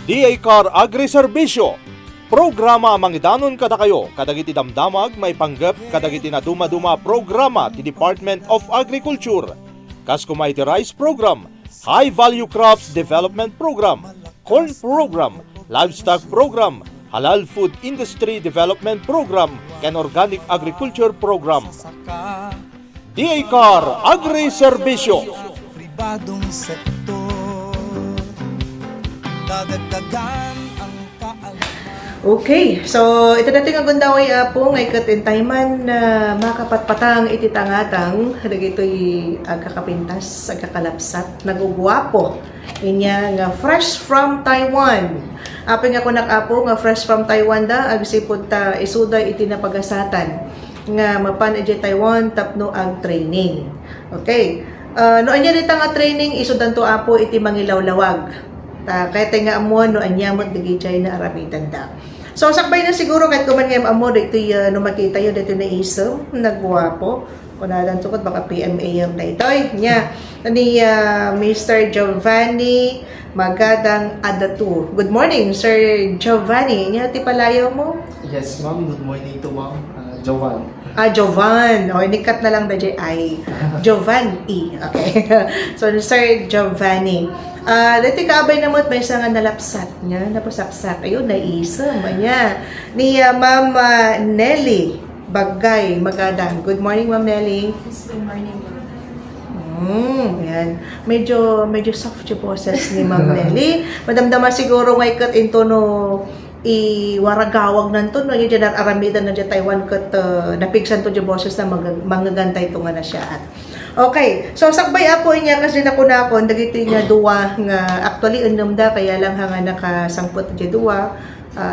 DA-CAR Agri-Serbisyo. Programa mangidanon kada kayo, kadagiti damdamag may panggap kadagiti na duma-duma programa ti Department of Agriculture. Kaskumaiti Rice Program, High Value Crops Development Program, Corn Program, Livestock Program, Halal Food Industry Development Program, and Organic Agriculture Program. DA-CAR Agri-Serbisyo. Pribadong sektor, dadagdagan ang kaalaman. Okay, so ito natin ang gundaway po ngay katintayman na makapatpatang ititangatang dagitoy agkakapintas, agkakalapsat, nagugwapo inya nga fresh from Taiwan. Aping ako nakapo nga fresh from Taiwan da agsipod ta isuday iti napagasatan nga mapan iti Taiwan tapno ag training. Okay. No anya dita nga training isudan to apo iti mangilawlawag. Kaya nga amuan no anyamot digijay na aramitan da. So sakbay na siguro kahit kuman ngayong amo dito no makita yun dito na isam nagwapo. Kunalan tukot baka PMA na ito. Nya ni Mr. Giovanni Magadang Adatu. Good morning, Sir Giovanni. Nya ti palayo mo? Yes, ma'am. Good morning to ma'am. Jovan. Jovan. O, inikat na lang na ay Giovanni. Okay. So, Sir Giovanni. Dati kaabay na mo't may isang nalapsat niya, napasaksak. Ayun, naisam niya. Ni Ma'am Nelly Bagay Magadang. Good morning, Ma'am Nelly. Yes, good morning. Yan. Medyo soft yung boses ni Ma'am Nelly. Madamdama siguro ngay kat into no iwaragawag nanto no yung dyan aramidan na dyan Taiwan kat napigsan to yung boses na manggagantay ito nga na siya at okay, so sakbay apo niya kasi nakunakon dagiti niya duwa nga actually unumda kaya lang nga nakasangpot dyan duwa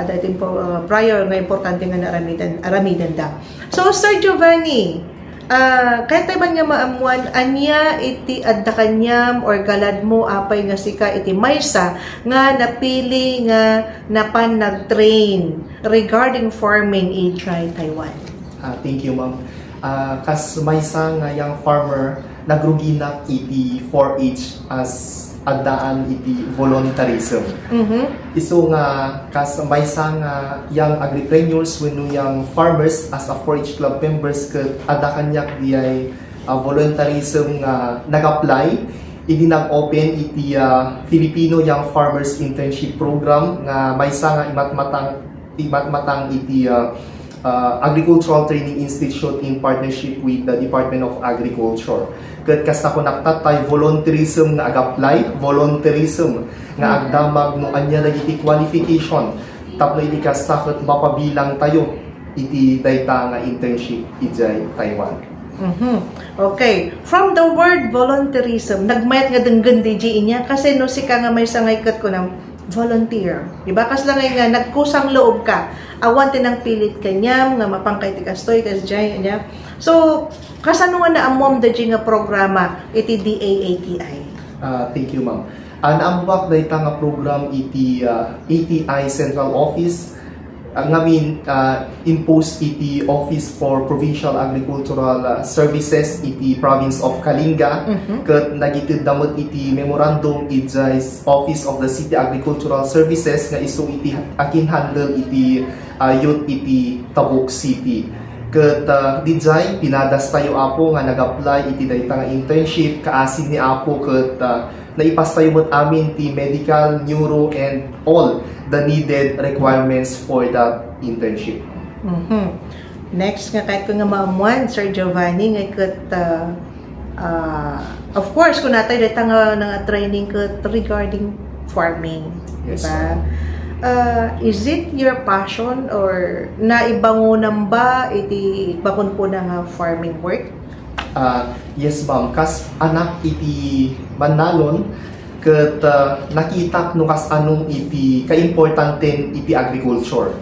dating po prior nga importante nga na aramidan da. So Sir Giovanni, kahit tayo ba nga maamuan anya iti adda kanyam or galad mo apay nga sika iti maysa nga napili nga napan nag-train regarding farming in Taiwan. Thank you, ma'am. Kas maysa nga yang farmer nagruginak iti 4H as addaan iti voluntarism. Iso nga kas maysa nga yang agripreneurs wenno yang farmers as a 4H club members ket adda kanyak diay voluntarism nga nag-apply idi nag-open iti Filipino Young Farmers Internship Program nga maysa nga imatmatang iti Agricultural Training Institute in partnership with the Department of Agriculture. Ket kas ako naktatay volunteerism nga ag-apply, volunteerism nga agdamag no anya dagiti qualification tapno iti kasakot mapabilang tayo iti dayta nga internship ijay Taiwan. Okay. From the word volunteerism, nagmayat nga denggan DJ inya kasi no sika nga may sangaykat ko ng volunteer. Diba? Kas lang nga nagkusang loob ka. Awan tinang pilit kanyam nga mapangkay ti kastoy kas jay niya. So kasano nga naamom da nga programa iti DAATI? Thank you, ma'am. Naambak dayta nga program iti ATI Central Office ngamin imposed iti Office for Provincial Agricultural Services iti Province of Kalinga ket nagitid damot iti memorandum ijay Office of the City Agricultural Services nga isu iti akin handle iti youth iti Tabuk City. Ket dijay pinadas tayo apo nga nag-apply iti dayta nga internship kaasin ni apo ket naipas tayo mo't amin ti medical, neuro, and all the needed requirements for that internship. Next nga kahit ko nga maamuan, Sir Giovanni, nga kat of course, kung natay dito nga training kat regarding farming. Yes, diba? Is it your passion or naibangunan ba iti bakon po na nga farming work? Yes, ma'am. Kas anak iti Banalon ket nakita no kas anong iti kaimportanten iti agriculture.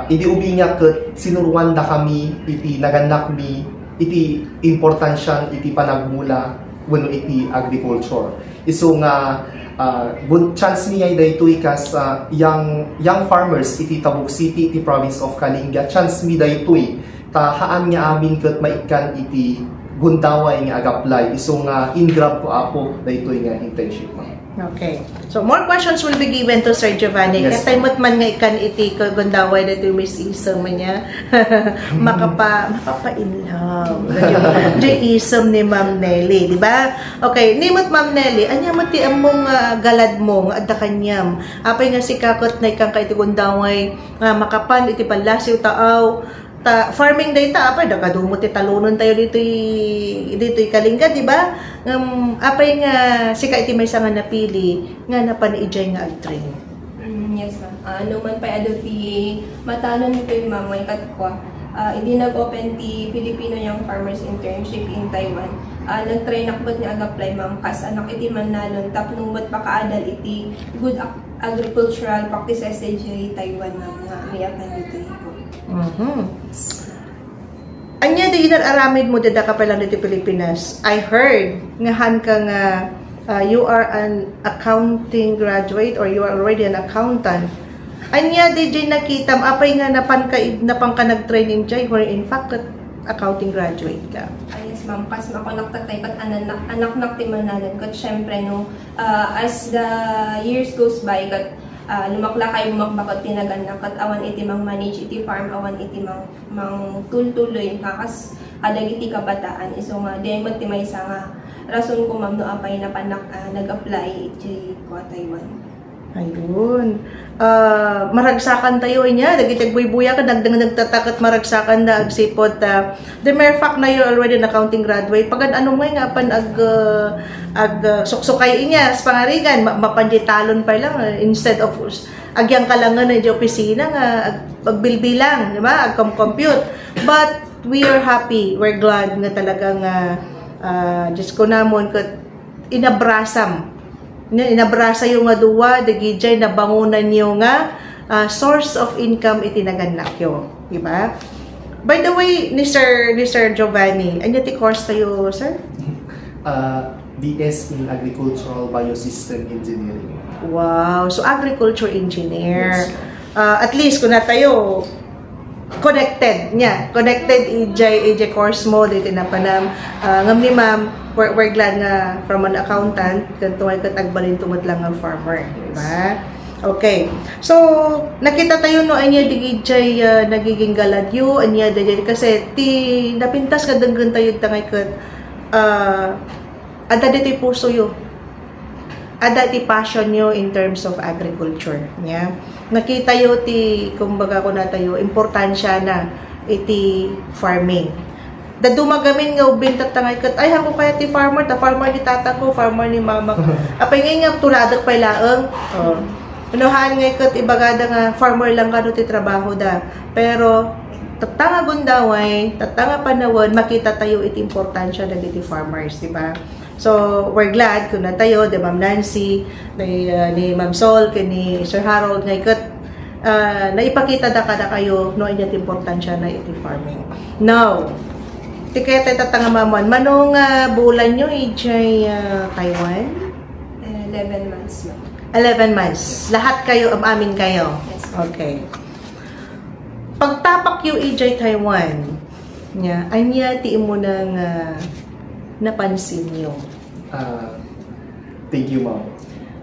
Idi ubi nga ket sinuruan da kami iti naganak mi iti importansyan iti panagmula wenno iti agriculture. Isu nga chance niya daytoy kas young farmers iti Tabuk City iti province of Kalinga. Chance mi daytoy haan nga amin ket maikan iti gundaway nga ag-apply iso nga in-grab ko apo daytoy nga internship, ma'am. Okay. So, more questions will be given to Sir Giovanni. Yes. Katay mo't man nga ikan iti kagundaway na ito Miss Isam niya. makapa in love. Di Isam ni Ma'am Nelly, di ba? Okay, ni mo't Ma'am Nelly, anya mo ti among galad mo, nga adda kanyam. Apay nga si kakot na ikang ka iti gundaway, makapan iti palasiw taaw, farming data apay dakadumo ti talunon tayo dito kalingga, di ba? Apay nga sika iti may nga napili nga napaniijay nga ag-train. Yes, ma'am. Numan pa ado ti matanon nito yung ma'am may katkwa. Hindi nag-open ti Filipino Young Farmers Internship in Taiwan. Nag-try nakbot ni ag-apply ma'am kas anak iti mannanon tapno mat pakaadal iti good agricultural practices sa Taiwan ma'am nga miyakan dito ko. Anya di inararamid mo dada ka pa lang dito Pilipinas. I heard nga han ka nga you are an accounting graduate or you are already an accountant. Anya di jay nakitam apay nga napan ka nag-training jay where in fact accounting graduate ka. Yes, ma'am. Pas ako naktatay kat anak naktimanan kat syempre no as the years goes by kat lumakla kayo makbakot tinaganak kat awan iti mang manage iti farm awan iti mang tultuloy kakas adag iti kabataan iso nga di mo ti may nga rason ko ma'am no apay na panak nag-apply iti ko Taiwan. Ayun. Maragsakan tayo niya. Dagiti buya ka nagtatakot maragsakan na agsipot. The mere fact na you're already an accounting graduate. Pagad ano mo nga pan suksukay niya sa pangarigan. Mapanditalon pa lang. Instead of agyang kalangan na di opisina nga agbilbilang. Di ba? Ag-compute. But we are happy. We're glad nga talagang Diyos ko namon inabrasam inabrasa yung nga duwa, dagijay na bangunan nyo nga source of income itinagannak yo. Diba? By the way, ni Sir Giovanni, ano ti course tayo, sir? BS in Agricultural Biosystem Engineering. Wow! So, agriculture engineer. Yes. At least, kung na tayo, connected niya. Connected EJ course mo dito na panam. Ngam ni ma'am, we're glad nga from an accountant kanto ay katagbalin tumot lang ang farmer, di ba? Okay. So, nakita tayo no anya di EJ nagiging galadyo anya dili kasi ti napintas ka danggan tayo tangay kat ada dito puso yo. Ada ti passion nyo in terms of agriculture. Yeah? Nakita yo ti, kumbaga ko na tayo, importansya na iti farming. Dadumagamin nga ubin tatangay kat, ay hako kaya ti farmer ni tata ko, farmer ni mama ko. Apay nga tuladak pa ilaang. Unuhan nga kat ibagada nga farmer lang ka ti trabaho da. Pero tatanga gundaway, tatanga panawon, makita tayo iti importansya na iti farmers, di ba? So, we're glad kung na tayo, di Ma'am Nancy, ni Ma'am Sol, ni Sir Harold, na ikat, naipakita da kada kayo, no, inyat importansya na iti farming. Now, tikaya tayo tatangamaman, manong bulan nyo, ijay Taiwan? 11 months ma'am. 11 months. Lahat kayo, amin kayo? Yes. Okay. Pagtapak yung ijay Taiwan, anya ti mo nang napansin nyo? Thank you, ma'am.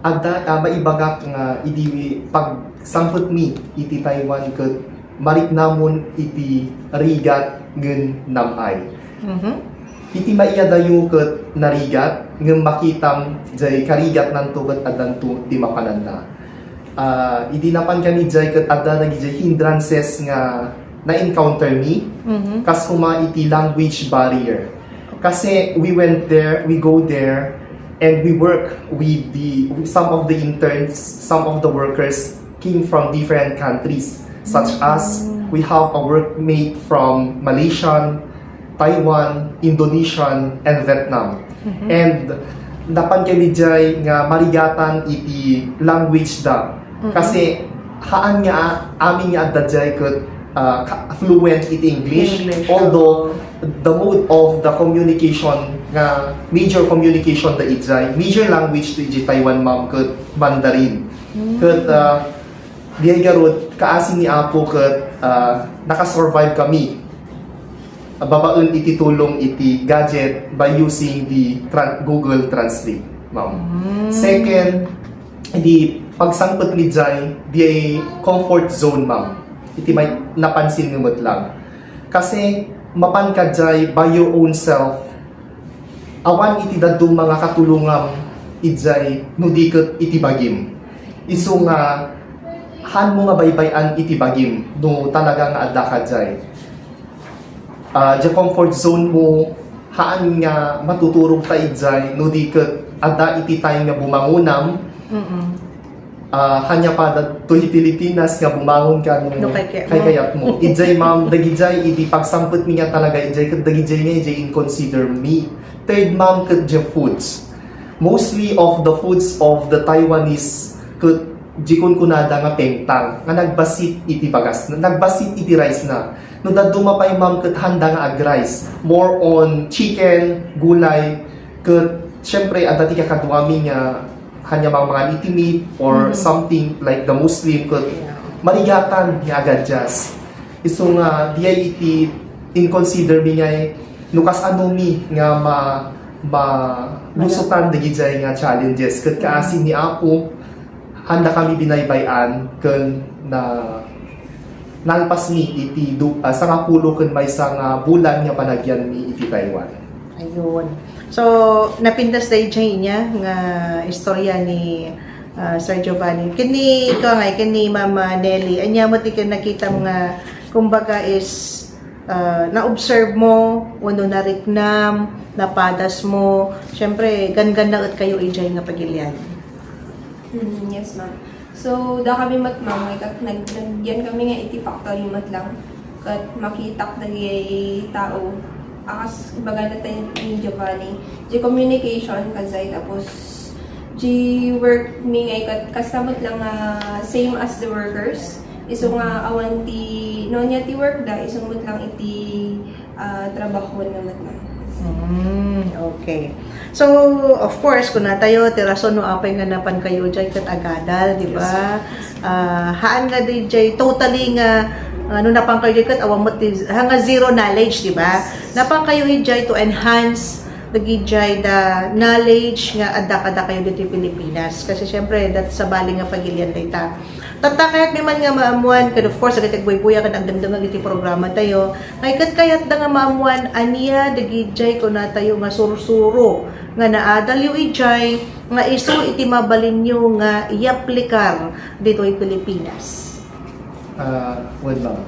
Agda maibagak nga iti pag samput mi iti Taiwan ket marik namon iti rigat ngen namay. Iti maiyadayo ket narigat ngem makitam jay karigat nanto ket adanto ti mapananda. Iti napan kami jay ket adda nagijay hindrances nga na-encounter mi kas huma iti language barrier. Kasi we go there, and we work with some of the interns, some of the workers came from different countries, such as we have a workmate from Malaysian, Taiwan, Indonesian, and Vietnam. And napan kami jay nga marigatan iti language da. Kasi haan nga amin nga adda jay ket fluent iti English, although the mode of the communication nga major communication da ijay major language to ijay Taiwan ma'am ket Mandarin ket diay garud kaasin ni apo ket nakasurvive kami babaen iti tulong iti gadget by using the Google Translate. ma'am. Second, di pagsangpot ni Jai, di ay comfort zone, ma'am. Iti may napansin numot lang. Kasi, mapan ka Jai by your own self, awan iti dadong mga katulungang ijay nudiket iti bagim. Isu nga, han mo nga baybayan iti bagim, no talaga nga adda ka Jai. Di comfort zone mo, haan nga matuturog ta ijay, nudiket adda iti tayo nga bumangunam, hanya pa to Pilipinas nga bumangon ka no kayat mo. Ijay ma'am, dagijay iti pagsampot niya talaga ijay ket dagijay nga ijay in consider me. Third ma'am ket the foods. Mostly of the foods of the Taiwanese ket jikon kunada nga pengtang nga nagbasit iti bagas, nagbasit iti rice na. No daduma pay ma'am ket handa nga ag rice. More on chicken, gulay ket syempre adda ti kakadwami nga hanya mga itimit or something like the Muslim could marigatan nga agad just. Iso nga diya iti in consider mi nga nukas ano mi nga lusutan dagijay nga challenges ket kaasin ni ako handa kami binaybayan ken na nalpas mi iti sangapulo ken maysa nga bulan nga panagyan mi iti Taiwan. Ayun. So, napintas day niya nga istorya ni Sir Giovanni. Kini Mama Nelly, anya mo ti nakita mo nga kumbaga is na-observe mo, uno nariknam, napadas mo. Syempre, gan-gan na kayo ijay nga pagilian. Yes, ma'am. So, da kami matmamay, kat nagyan kami nga iti factory mat lang. Kat makitak na tao. Akas baga na tayo ni Giovanni. Di communication kazay tapos di work mi ngay kastamot lang same as the workers. Iso nga awan ti no niya ti work da isumot lang iti trabaho naman na. Okay. So, of course, kung natayo, tirason no apay nga napan kayo dyan kat agadal, di ba? Haan nga di dyan, totally nga ano napang kayo kat awang mo hanga zero knowledge, di ba? Napang kayo hijay to enhance the gijay the knowledge nga adda kayo dito Pilipinas kasi syempre dat sa bali nga pagilian data tatakayat naman nga maamuan kad of course agad agbuy-buya kad ang damdam iti programa tayo ay kat kayat da nga maamuan aniya the gijay ko na tayo nga sursuro nga naadal yu ijay nga isu iti mabalin nyo nga iaplikar dito ay Pilipinas. Well, ma'am.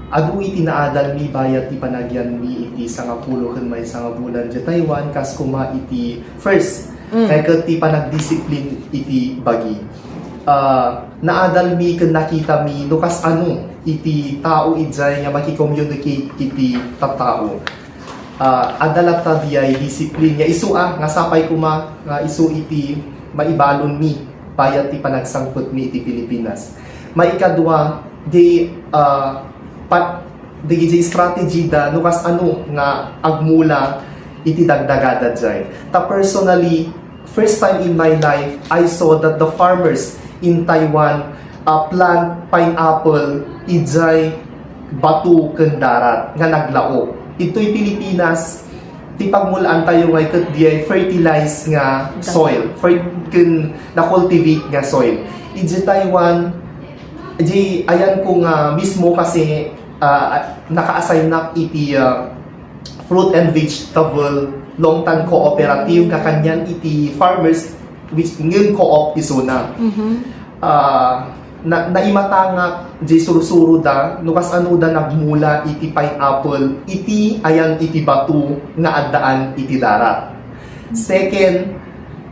Adu iti naadal mi bayat ti panagyan mi iti sangapulo ken may sangabulan di Taiwan kas kuma iti first kay ket ti panagdisiplin iti bagi. Naadal mi ken nakita mi no kas ano iti tao ijay nga maki-communicate iti tattao. Adalat ta diay disiplin nga isu nga sapay kuma nga isu iti maibalon mi bayat ti panagsangpot mi iti Pilipinas. Maikadwa di di strategy da nukas ano nga agmula iti dagdagada jay. Ta personally, first time in my life I saw that the farmers in Taiwan plant pineapple ijay batu ken darat nga naglaok. Ito'y Pilipinas ti pagmulaan tayo ngay ket diay fertilize nga soil, na cultivate nga soil. Iji Taiwan, ayan ko nga mismo kasi naka-assign na iti fruit and vegetable long-term cooperative kakanyan iti farmers which ngayon co-op iso na. Naimatangak di sursuro da nukas ano da nagmula iti pineapple iti ayan iti batu nga addaan iti darat. Second,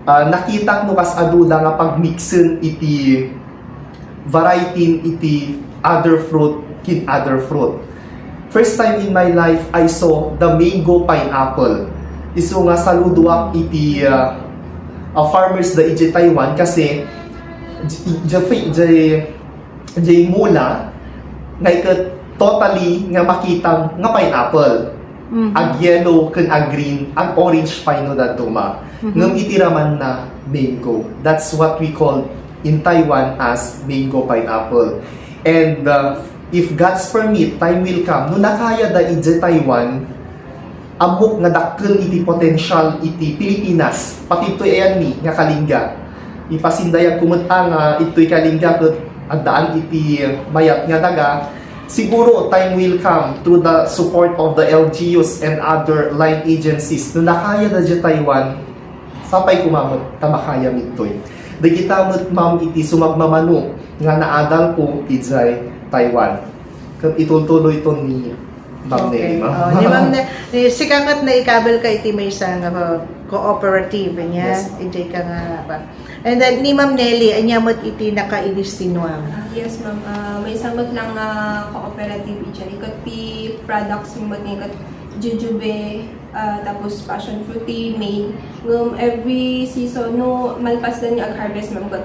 nakita nukas adu da nga pagmixen iti variety iti other fruit kid other fruit. First time in my life I saw the mango pineapple. Isu nga saluduak iti farmers da iti Taiwan kasi jay mula ngay ket totally nga makitang nga pineapple. Ag yellow ken ag green, ag orange pa no daduma. Ngem itiraman na mango. That's what we call in Taiwan as mango pineapple. And if God's permit, time will come no nakaya da ije Taiwan amok nga dakkel iti potential iti Pilipinas pati ito'y ayan ni nga kalingga ipasindayag kumita nga ito'y kalingga ket addaan iti mayat nga daga. Siguro time will come through the support of the LGUs and other line agencies na nakaya na dyan Taiwan sapay kumamot tamakaya mitoy. Dagitamot ma'am iti sumagmamano nga naadal po ijay Taiwan. Kat itultuloy ito ni Ma'am Nelly, ma'am. Oh, ni Ma'am sikangat na ikabel ka iti may isang cooperative niya. Yes. Ijay ka nga ba. And then ni Ma'am Nelly, anyamot iti nakailistinwam. Yes, ma'am. May samot lang cooperative ija. Ikot ti products mo ni ikot jujube, tapos passion fruit tea, main. Every season, no, malpas na niya ag-harvest, ma'am. Ikot,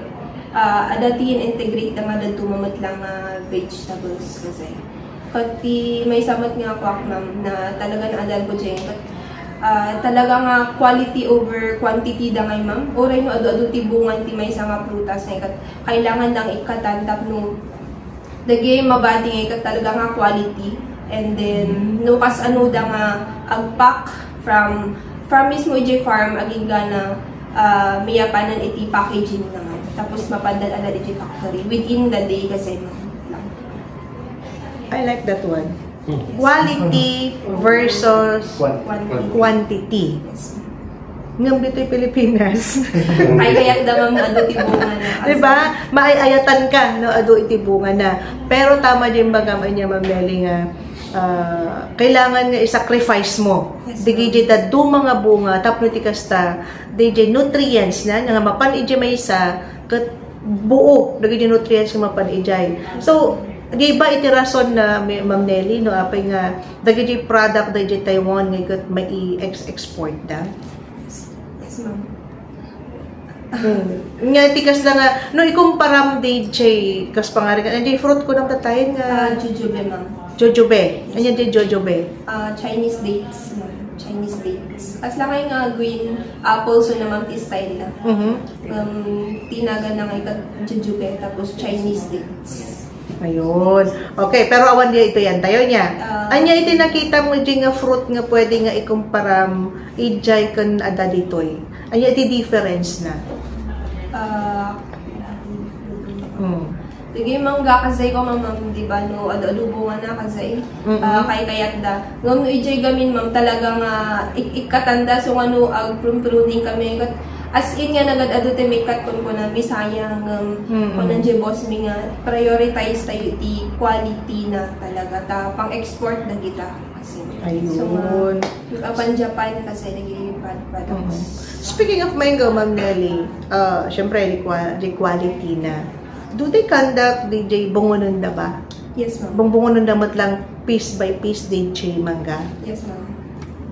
adatiin integrate na nga tumamot lang vegetables kasi. Ikot ti may samot nga ako, ma'am, na talaga na adal ko dyan. Ikot, talaga nga quality over quantity da ngay ma'am. Oray no adu tibungan ti may nga prutas na ikat kailangan lang ikatantap no dagay mabati nga ikat talaga nga quality, and then no kas ano da nga agpack from mismo ij farm agiga na miyapanan iti packaging naman tapos mapadal ala iti factory within the day kasi ma'am lang. I like that one. Quality versus quantity. Ngam dito'y Pilipinas. Ay kaya da ma'am adu tibungan na. Diba? Maayayatan ka, no, ado itibungan na. Pero tama din ba gamay niya, Ma'am Nelly, nga kailangan nga i-sacrifice mo. Yes, Digi da do mga bunga, tapno ti kasta, digi nutrients na, nga mapan iji may isa, kat buo, digi nutrients nga mapan ijay. So, di ba iti rason na Ma'am Nelly, no, apay nga, dagi product, dagi Taiwan, nga kat may i-export da? Yes, ma'am. Nga tikas na nga, no, ikumparam DJ, kas pangari ka, hindi fruit ko nang tatayin nga, Jujube, ma'am. Jojobe. Anyan din Jojobe. Chinese dates, ma'am. Chinese dates. As lang kayo nga green apple, so naman ti style na. Tinaga na nga jujube, tapos Chinese dates. Ayun. Okay, pero awan niya ito yan. Tayo niya. Anya iti nakita mo di nga fruit nga pwede nga ikumparam ijay kan ada ditoy. Anya iti difference na. Sige, mangga kasay ko, ma'am, di ba, no, adubungan na kasay, kay kayat da. Ngam, no, ijay gamin, ma'am, talagang ikatanda, so ano, pruning kami, as in nga, nagad-adote may kat ko na, misayang, kung nandiyo boss, may nga, prioritize tayo, di quality na talaga, pang-export na kita, kasi. Ayun. So, pan Japan kasi, naging products. Speaking of mango, Ma'am Nelly, syempre, di quality na. Do they conduct DJ bungonon da ba? Yes, ma'am. Bungonon damat lang piece by piece DJ mangga. Yes, ma'am.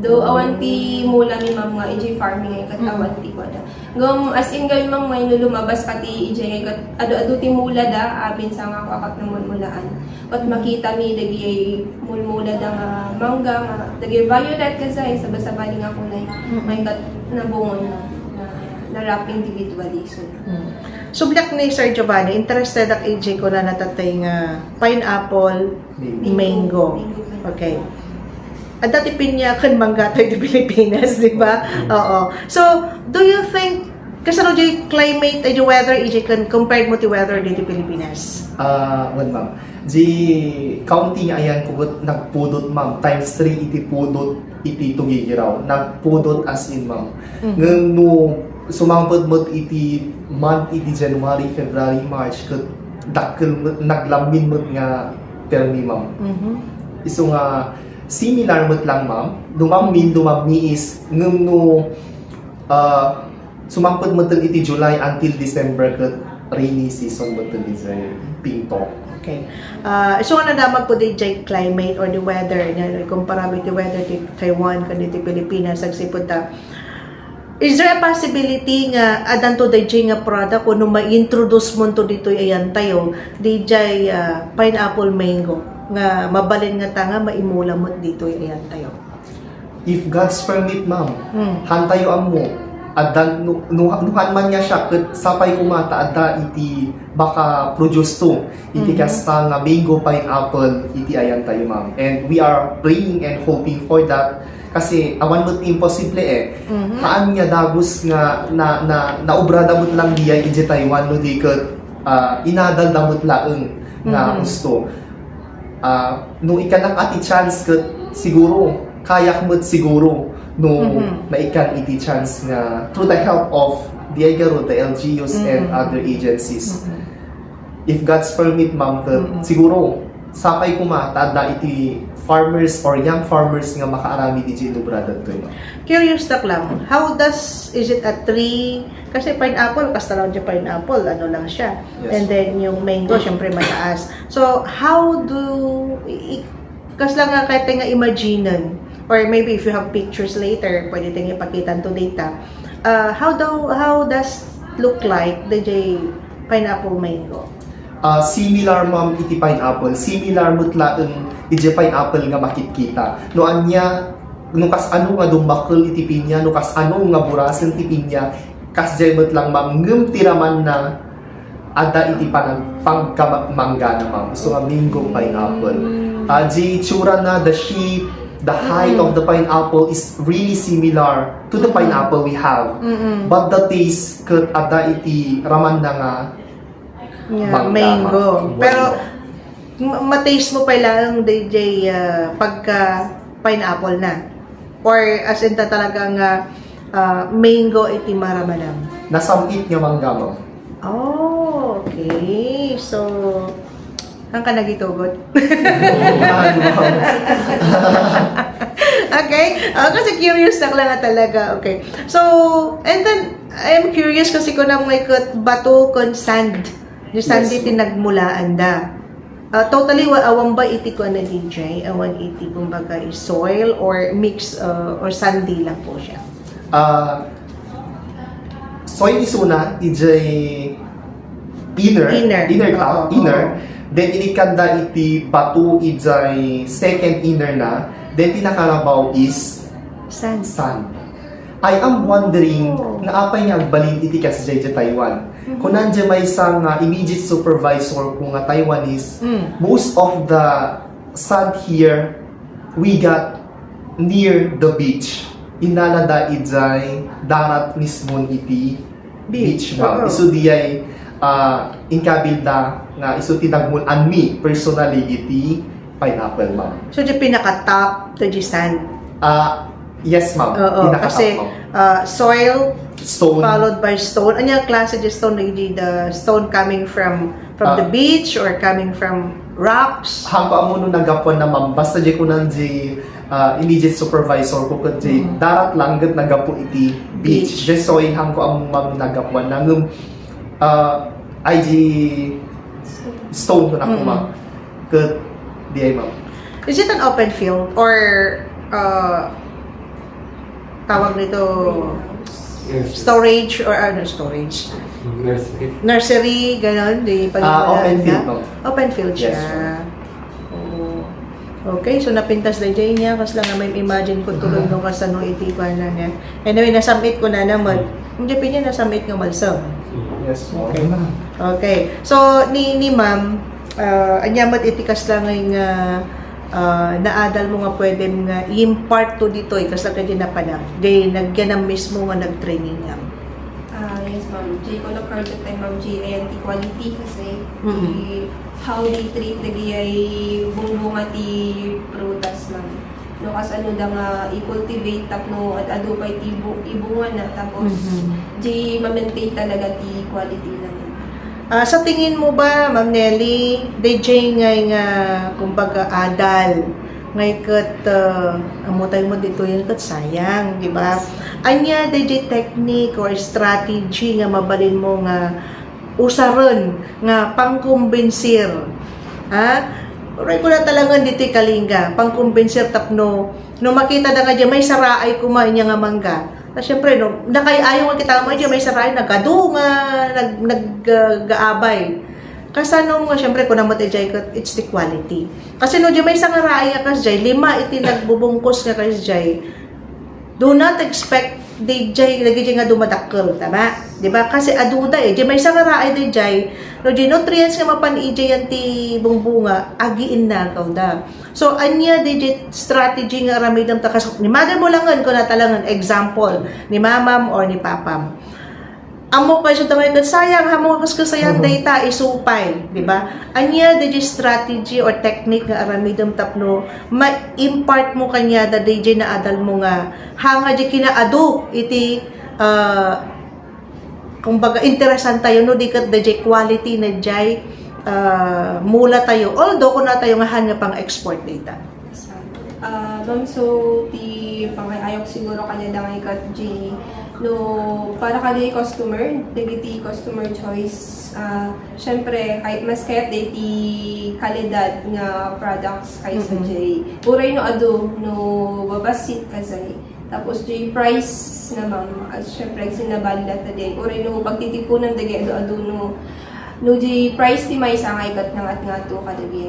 Do awanti mula mi ma'am nga ijay farming ay kat awanti ko da. Ngam as in gawin ma'am ngay lumabas pati ijay kat adu ti mula da abin sa nga akat ng mulmulaan. Kat makita mi dagi ay mulmula da nga mangga nga dagi violet kasi sa basa-bali nga kulay. May kat nabungon na wrap individually so. Sublak ni Sir Giovanni, interested ang AJ ko na natatay nga pineapple, mango. Okay. At dati pinya kan mangga tayo di Pilipinas, di ba? Oo. So, do you think, kasano di climate, di weather, AJ kan compared mo ti weather di Pilipinas? Well, ma'am. Di county ayan kugot nagpudot, ma'am. Times 3 iti pudot iti tugigiraw. Nagpudot as in, ma'am. Ngam no sumangpod mo iti month iti January, February, March ket dakkel naglamin mo nga termi, ma'am. Iso nga similar mo lang, ma'am. Dumami is ngem no sumangpod mo iti July until December ket rainy season mo iti pinto. Okay. So nga nadamag po di climate or the weather na kumpara with the weather di Taiwan kan di Pilipinas agsipud ta. Is there a possibility nga adan to DJ nga product o nung ma-introduce mo to dito ayan tayo DJ pineapple mango nga mabalin nga tanga maimula mo dito ayan tayo? If God's permit, ma'am, hantayo mo adan nuhan man niya siya ket sapay kumata adda iti baka produce to iti kasta nga mango pineapple iti ayan tayo, ma'am, and we are praying and hoping for that Kasi awan mo't imposible haan nga dagos nga naubra damot lang diya iti Taiwan no di ket inadal damot laeng nga gusto. No ikanak ati chance ket siguro kayak mo't siguro no maikan iti chance nga through the help of the LGUs and other agencies. If God's permit, ma'am, siguro sapay kumatada iti farmers or young farmers nga makaarami di dito brother to. Curious tak lang, is it a tree? Kasi pineapple, kasalaw dyan pineapple, ano lang siya. Yes. And then yung mango, syempre mataas. So, how do, kas lang nga kahit nga imaginean, or maybe if you have pictures later, pwede tayong ipakita to data. How does look like the pineapple mango? Similar ma'am iti pineapple, similar mutlaeng iti pineapple nga makikita. No anya no kas ano nga dumakkel iti pinya, no kas ano nga burasen iti pinya, kas jemot lang ma'am ngem tiraman na ada iti pangkamangga na ma'am. So nga mango pineapple. Di tsura na the shape, the height of the pineapple is really similar to the pineapple we have. But the taste ket ada iti raman na nga Yeah, mango. Pero, mataste mo pa lang, DJ, pagka pineapple na? Or as in talagang mango iti maramanam? nasamit nga mangga ma'am. Oh, okay. So, ang ka nagitugot? Okay. Kasi curious na lang talaga. Okay. So, and then, I'm curious kasi kung na may bato kon sand. Yung sand iti nagmulaan da. Totally, awang ba iti ko na DJ? Awan iti kumbaga is soil or mix or sandy lang po siya? Soil isuna, ijay inner. Then inikanda iti batu ijay second inner na. Then tinakarabaw is Sand. sun. I am wondering na apay nga agbalin iti kasjay sa Taiwan. Kung nandiyan may isang immediate supervisor kung nga Taiwanese, most of the sand here we got near the beach. Inalada ijay darat mismo iti beach ma'am. Isu diyay inkabilda nga isu tinagmul anmi personally iti pineapple ma'am. So, di pinaka-top to di sand? Yes ma'am. Oo, Pinaka-top, kasi ma'am. soil Stone. followed by stone. Ano yung klase di stone? The stone coming from the beach or coming from rocks? Hangko amuno nagapon na ma'am, basta di ko nang di immediate supervisor ko kat di darat langgat nagapo iti beach. Just so in hangko among ma'am nagapon na ngum ay di stone ko na ko ma'am. Kat di ay ma'am. Is it an open field or tawag nito storage or storage? Nursery, ganon, di Open field ma'am. Open field siya. Yes, ma'am. Oo. Okay, so napintas na dyan niya kasi lang may imagine ko tuloy nung kasano itipan na niya. Anyway, nasubmit ko na naman. Hindi pa niya nasubmit ng malsam. Yes ma'am. Okay ma'am. Okay. So, ni ma'am, anyamat itikas lang ngay nga naadal mo nga pwede nga i-impart to dito kasi lang ka din napanap. Di, nagyan mismo nga nag-training nga. Yes, ma'am. Jay ko na-part at ma'am Jay ayan ti quality kasi how they treat the giyay bungbunga ti prutas, ma'am. No, kas ano da nga i-cultivate tapno at ado pa iti ibunga na tapos Jay ma-maintain talaga ti quality lang. Sa tingin mo ba, Ma'am Nelly, DJ nga kumbaga adal, ngay kat amutay mo dito yun kat sayang, di ba? Anya DJ technique or strategy nga mabalin mo nga usaron nga pangkumbensir. Uray ko na talagang dito kalinga, pangkumbensir tapno, no makita na nga dyan, may saraay kumain niya nga mangga. Siyempre, no, ayaw nga kita mo dyan, may saraay, nagkadunga, nag-gaabay. Kasi ano nga, siyempre, kung naman it's the quality. Kasi no, dyan may isang raay nga kasi dyan, 5 iti nagbubungkos nga kasi dyan, do not expect DJ lagi nga dumadakkel, tama? Di ba? Kasi aduda di may isang raay DJ, no di nutrients nga mapan yan ti bungbunga, agiin na da. So, anya DJ strategy nga ramidam takas, ni mother mo langan ko na talangan, example, ni mamam or ni papam. Amo pa siya tamay sayang hamo kasayang data isupay, di ba? Anya DJ strategy or technique nga aramidam tapno ma-impart mo kanya da DJ na adal mo nga hanga di kinaadu iti kumbaga interesan tayo no di kat DJ quality na jay mula tayo although kung na tayo nga hanya pang export data. Ma'am, so ti pangayayok siguro kanya dangay kat J no para kali customer dagiti customer choice syempre kahit mas kahit ti kalidad nga products kay sa J uray no adu no babasit kazay tapos J price na ma'am syempre sinabala ta din uray no pagtitipunan dagi adu no J price ti may sangay kat nga to kadagi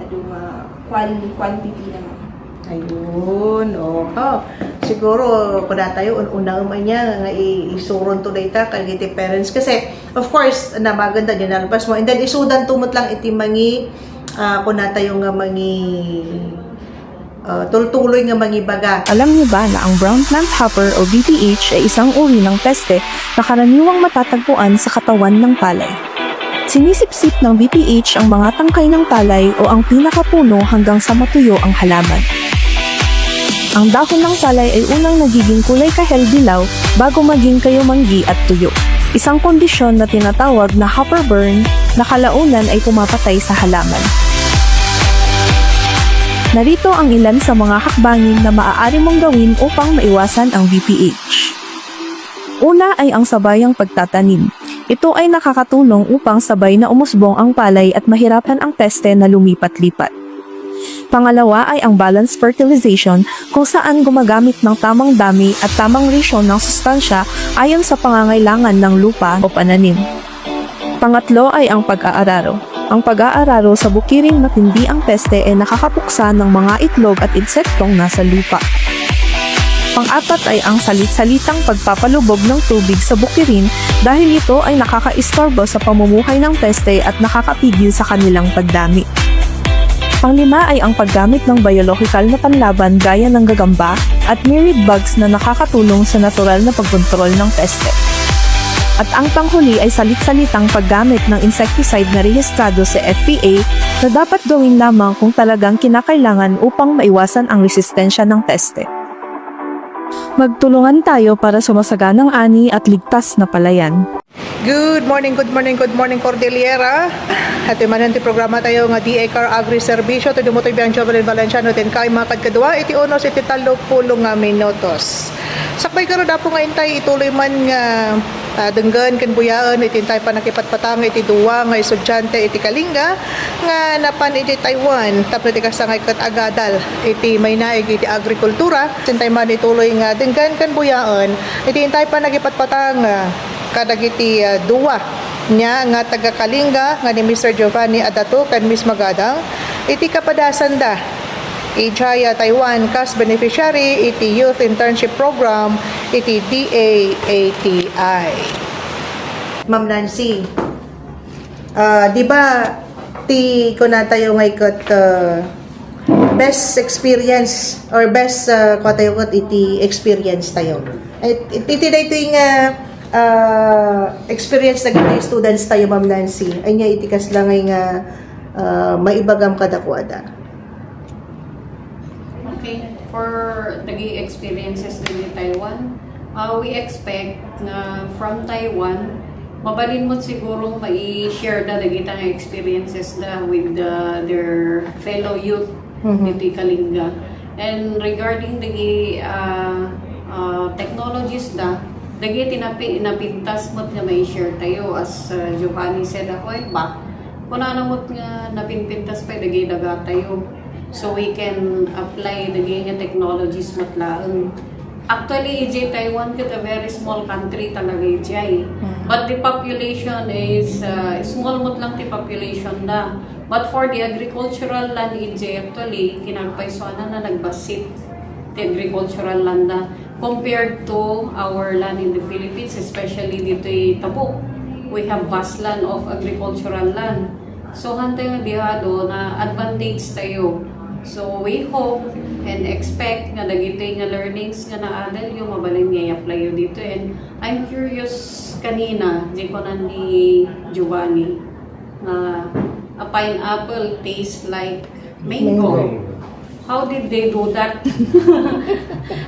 adu nga quantity na ma'am. Ayun, siguro kung na tayo unang niya nga isuron to data kagiti parents kasi of course na maganda din nalpas mo and then isudan tumot lang iti mangi kung na tayo nga mangi tultuloy nga mangi baga. Alam niyo ba na ang brown plant hopper o BPH ay isang uri ng peste na karaniwang matatagpuan sa katawan ng palay? Sinisipsip ng BPH ang mga tangkay ng palay o ang pinakapuno hanggang sa matuyo ang halaman. Ang dahon ng palay ay unang nagiging kulay kahel dilaw bago maging kayumanggi at tuyo. Isang kondisyon na tinatawag na hopper burn na kalaunan ay pumapatay sa halaman. Narito ang ilan sa mga hakbangin na maaari mong gawin upang maiwasan ang BPH. Una ay ang sabayang pagtatanim. Ito ay nakakatulong upang sabay na umusbong ang palay at mahirapan ang peste na lumipat-lipat. Pangalawa ay ang balanced fertilization kung saan gumagamit ng tamang dami at tamang ratio ng sustansya ayon sa pangangailangan ng lupa o pananim. Pangatlo ay ang pag-aararo. Ang pag-aararo sa bukiring matindi ang peste ay nakakapuksa ng mga itlog at insektong nasa lupa. Pang-apat ay ang salit-salitang pagpapalubog ng tubig sa bukirin dahil ito ay nakakaistorbo sa pamumuhay ng peste at nakakapigil sa kanilang pagdami. Panglima ay ang paggamit ng biological na panlaban gaya ng gagamba at myriad bugs na nakakatulong sa natural na pagkontrol ng peste. At ang panghuli ay salit-salitang paggamit ng insecticide na rehistrado sa FPA na dapat gawin lamang kung talagang kinakailangan upang maiwasan ang resistensya ng peste. Magtulungan tayo para sumasaganang ani at ligtas na palayan. Good morning, Cordillera. At imanan ti programa tayo nga DA Car Agri Servicio to dumutoy biyang Jovelyn Valenciano ten kay mga kadkadwa iti unos iti 30 nga minutos. Sakbay karo dapo nga intay ituloy man nga denggan ken buyaan iti intay pa nakipatpatang iti duwa nga estudyante iti Kalinga nga napan iti Taiwan tapno iti kasangay ket agadal iti may naig iti agrikultura intay man ituloy nga denggan ken buyaan iti intay pa nakipatpatang kadagiti duwa nya nga taga Kalinga nga ni Mr. Giovanni Adato kan Miss Magadang iti kapadasan da Ijaya Taiwan kas beneficiary iti youth internship program iti DAATI. Ma'am Nancy, di ba ti ko na tayo ngay kat best experience or best ko tayo kat iti experience tayo. Iti na ito yung experience na ganyan students tayo, Ma'am Nancy. Ay nga itikas lang ay nga maibagam kadakwada. Okay, for naging experiences din in Taiwan, we expect na from Taiwan, mabalin mo siguro mai-share na nagitang experiences na with their fellow youth dito Kalinga. And regarding the technologies na, dagi tinapintas mo't nga may share tayo as Giovanni said ako kuna namot nga napinpintas pa dagi daga tayo so we can apply dagi nga technologies matlaan. Actually EJ Taiwan is a very small country talaga EJ but the population is small mot lang the population na but for the agricultural land EJ actually kinagpaisuanan na nagbasit the agricultural land na compared to our land in the Philippines, especially dito Tabuk. We have vast land of agricultural land. So, hantay nga dihado na advantage tayo. So, we hope and expect nga dagitoy nga learnings nga naadal yung mabalin nga i-apply yun dito. And I'm curious kanina, di ko na ni Giovanni, na a pineapple tastes like mango. How did they do that?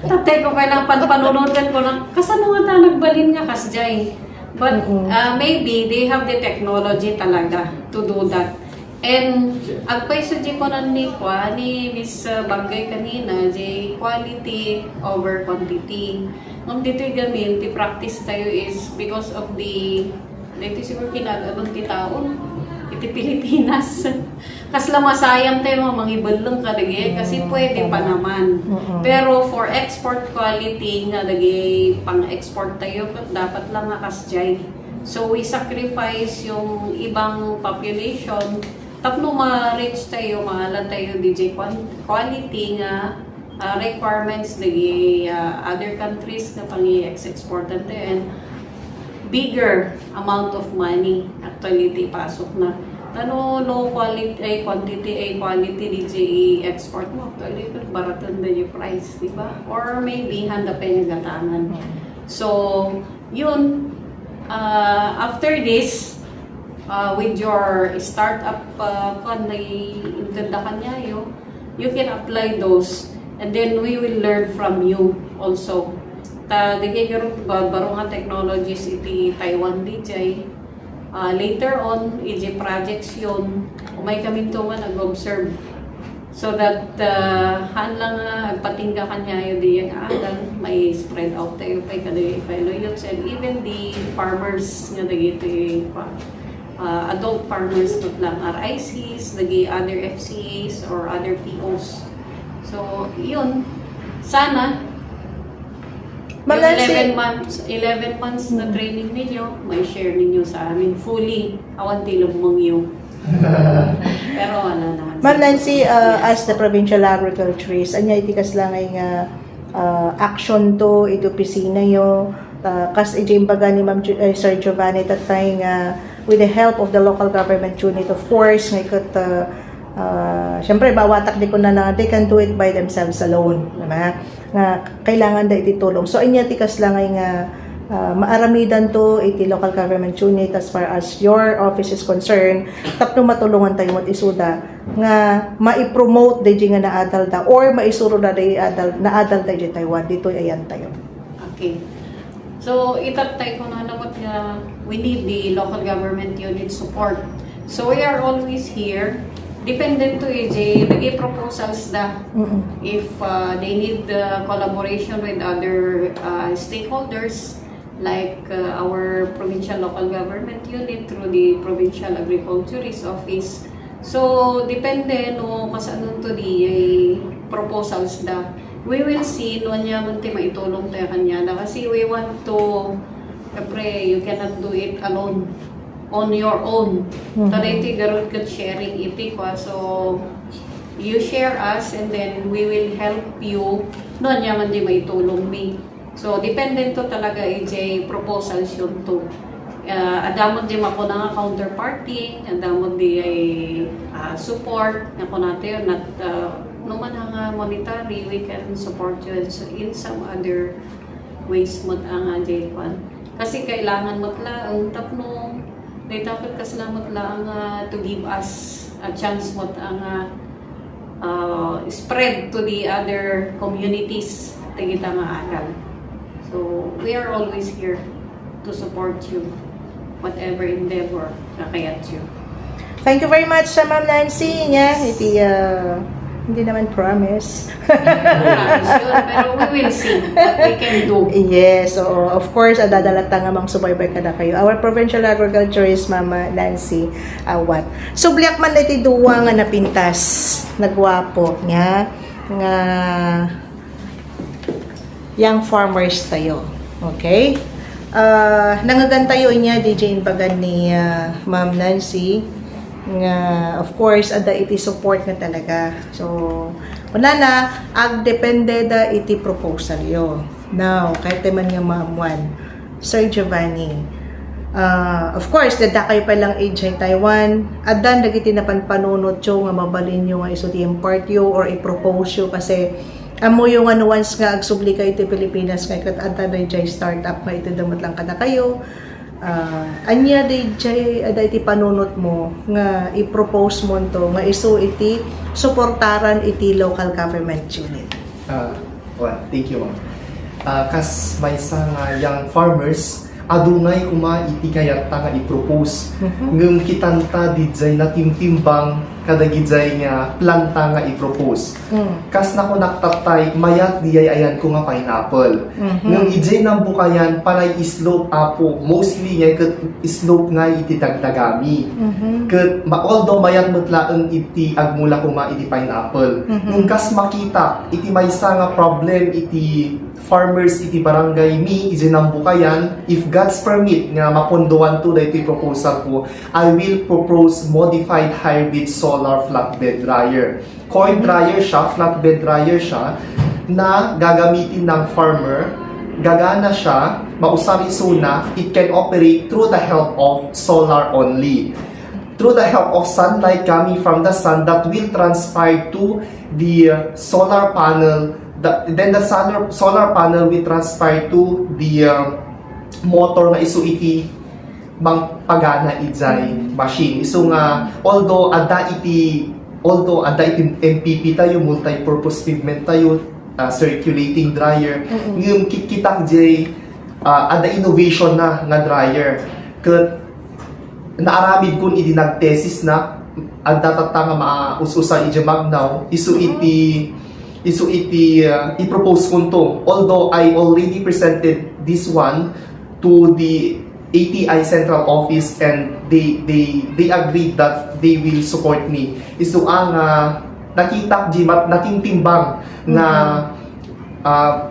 Tatay ko kailang panununan ko lang, kasano nga ta nagbalin nga kasjay. But maybe they have the technology talaga to do that. And agpay sa di ko ni Miss Bagay kanina, di quality over quantity. Nung dito'y gamin, ti practice tayo is because of the, dito siguro kinag-anong titaon, iti Pilipinas. Kasla masayang tayo mga lang kadagi kasi pwede pa naman. Pero for export quality nga lagi pang-export tayo, dapat lang nakasjay. So we sacrifice yung ibang population tapno ma-reach tayo, maalan tayo DJ quality nga requirements lagi other countries na pang-i-export natin and bigger amount of money actually pasok na. Ano low quality ay quality DJ export mo actually baratan na yung price, di ba? Or maybe handa pa yung gatangan. So yun, after this with your startup kung naiintindahan niya you can apply those and then we will learn from you also. Digay garo barong technologies iti Taiwan DJ. Later on, EJ projects yun, umay kami ito nga nag-observe. So that, hanlang patingga kanya yun di yung agal, may spread out tayo kay kada fellow youths and even the farmers nga dagito adult farmers not lang RICs, dagi other FCAs or other POs. So, yun, sana yung 11 months na training ninyo, may share ninyo sa amin fully. Awan tilog mong yun. Pero wala naman. Ma'am Nancy, as the provincial agriculturist, anya itikas lang ay nga action to, ito pisina yo, kas ijimbaga ni Ma'am Sir Giovanni tatay nga with the help of the local government unit, of course, nga ikot syempre bawatak di ko na they can do it by themselves alone, diba? Nga kailangan da ititulong. So inya tikas lang ay nga maaramidan to iti local government unit as far as your office is concerned. Tapno matulungan tayo mat isuda nga mai-promote di nga naadal da or maisuro na di naadal da di Taiwan dito ayan tayo. Okay. So itatay ko na naman nga we need the local government unit support. So we are always here. Dependent to EJ, naging proposals da if they need collaboration with other stakeholders like our provincial local government unit through the provincial agriculturist office. So depende no kasanon to di proposals da. We will see no niya munti maitulong tayo kanya da kasi we want to you cannot do it alone. On your own. Taday iti garod kat sharing iti kwa. So, you share us and then we will help you. No, yaman di may tulong mi. So, dependent to talaga EJ proposals yun to. Adamod di mako na nga counterparty, adamod di ay support. Ako natin yun, no man nga monetary, we can support you in some other ways mo ang J1. Kasi kailangan mo tla, ang tapno, dapat kasalamat lang to give us a chance mo ang spread to the other communities tigita nga agal. So, we are always here to support you, whatever endeavor kakayat you. Thank you very much sa Ma'am Nancy niya. Hindi naman promise. Pero we will see what we can do. Yes, so of course, dadalata nga mang subaybay kada kayo. Our provincial agriculturist, Mama Nancy Awat. So, bliak man iti duwa nga napintas, nagwapo niya, nga young farmers tayo. Okay? Nangagantayo niya, DJ Inbagan ni Ma'am Nancy, nga of course ada iti support na talaga. So Wala na, ag depende da iti proposal yo. Now, kahit man nga maamuan, Sir Giovanni, of course, dada kayo palang age ay Taiwan, at dan dagiti napanpanunot yo nga mabalin yo nga iso ti impart yo or i-propose yo kasi amo yung ano once nga agsubli kayo iti Pilipinas nga ikat anta dayjay startup nga ito damot lang kada kayo. Anya dayjay ada iti panunot mo nga i-propose mo to nga iso iti suportaran iti local government unit. Well, thank you, ma'am. Kas may isang young farmers, adungay kuma iti kayat nga i-propose. Ngem kitanta dijay na timtimbang kadagijay nga planta nga i-propose. Kas na ko naktatay, mayat diyay ayan ko nga pineapple. Ngem ijay nang bukayan, panay slope apo, mostly nga kat slope nga iti dagdagami. Kat, although mayat mutlaang iti agmula ko ma iti pineapple. Ngem kas makita, iti maysa nga problem iti farmers iti barangay mi, ijay nang bukayan, if God's permit nga mapondoan to da iti proposal ko, I will propose modified hybrid solar flatbed dryer. Coil dryer siya, flatbed dryer siya, na gagamitin ng farmer, gagana siya, mausari suna, it can operate through the help of solar only. Through the help of sunlight coming from the sun that will transpire to the solar panel, then the solar panel will transpire to the motor nga isu iti bang pagana ijay machine. Isu nga although ada iti MPP tayo, multi-purpose pigment tayo, circulating dryer, ngem kitang jay ada innovation na nga dryer. Ket naaramid kun idi nagtesis na adda tatta nga maususa iti magnaw isu iti i-propose kun to. Although I already presented this one to the ATI Central Office and they agreed that they will support me. Isu ang nakita jimat natimtimbang na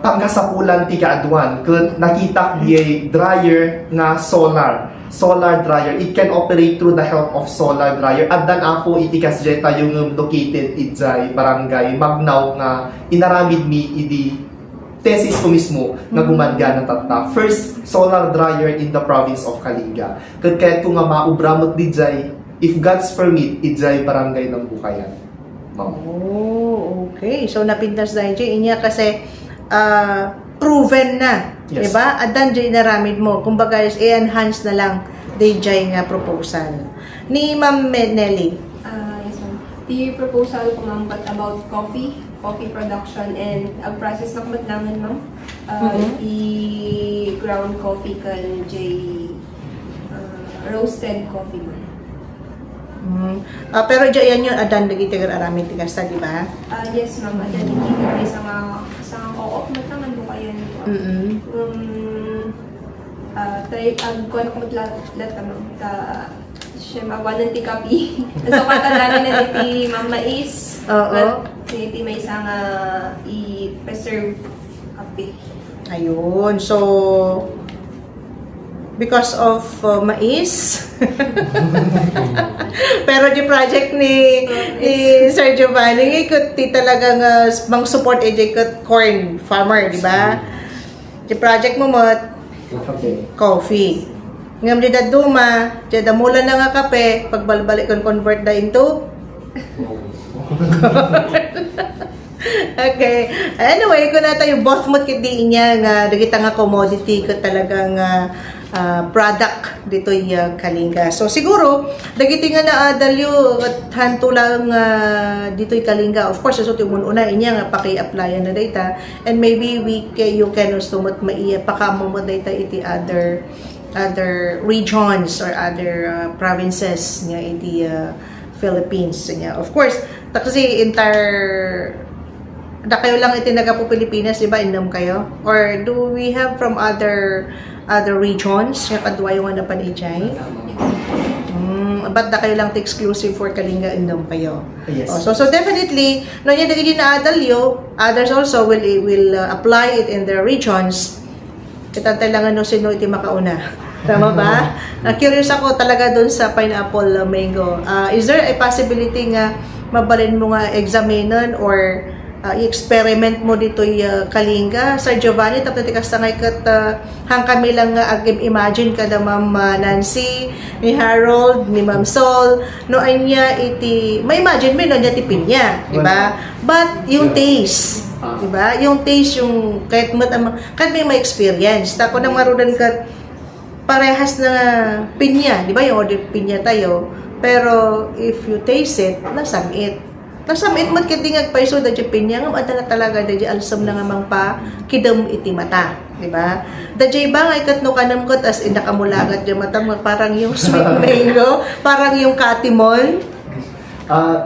pangkasapulan ti kaadwan ket nakita di dryer nga solar dryer. It can operate through the help of solar dryer. At dan ako iti kasjay tayo ng located idzay barangay Magnaw nga inaramid mi idi tesis ko mismo nga gumanda na tatta. First solar dryer in the province of Kalinga. Ket kahit ko nga maubramot didzay, if God's permit, idzay barangay ng Bukayan. Ma'am. Oh, okay. So napintas na inya kasi proven na. Yes. Diba? At dan dyan naramid mo. Kumbaga, i-enhance na lang DJ nga proposal. Ni Ma'am Nelly. Yes, ma'am. The proposal ko, ma'am, but about coffee production and ang process na kumatlangan, ma'am. I-ground coffee kan roasted coffee, ma'am. Pero dyan yun, adan lagi tigar aramid tigas di ba? Yes, ma'am. At then, hindi ka rin sa co-op, matlangan mo kayo nito. Try, ang kuha ko matlat, ma'am. Siya mawanan ti kapi. So, katalanan na iti Ma'am Mais. Oo. Iti may isang i-preserve kapi. Ayun. So, because of mais. Pero di project ni Sir Giovanni, ikot ti talagang mang support ikot corn farmer, di ba? Di project mo Okay. coffee. Ngam di daduma, di damula na nga kape, pagbalbalik kon convert na into. Okay. Anyway, kung na tayo both mo kit di inya nga dagita nga commodity ko talagang product dito yung Kalinga. So siguro dagiti nga naadalyo at hanto lang dito yung Kalinga. Of course, so una inya nga paki-applyan na data and maybe you can also pakamo mo data iti other regions or other provinces nga iti Philippines niya. Of course, kasi entire da kayo lang itinaga po Pilipinas, di ba? Inom kayo? Or do we have from other regions? Yung kadwa yung ano panijay? Ba't da kayo lang exclusive for Kalinga inom kayo? Yes. So definitely, no yan dagiti na adalyo, others also will apply it in their regions. Kitantay lang ano sino iti makauna. Tama ba? Curious ako talaga dun sa pineapple mango. Is there a possibility nga mabalin mo nga examinan or i-experiment mo dito kalinga. Sir Giovanni, tapos tikastangay kat hang kami lang agim imagine kada Ma'am Nancy, ni Harold, ni Ma'am Sol, no ay niya iti, may imagine mo no niya tipin niya, di ba? But yung taste, di ba? Yung taste, yung kahit may experience. Tako na marudan ka parehas na pinya, di ba? Yung order pinya tayo. Pero if you taste it, nasamit. Nasamit mo't kitingag pa iso da pinya nga adala talaga da alsam na nga mang pa kidam iti mata, di ba? Da ba nga ikat no kanam kot as in nakamulagat di mata mo parang yung sweet mango, parang yung katimon.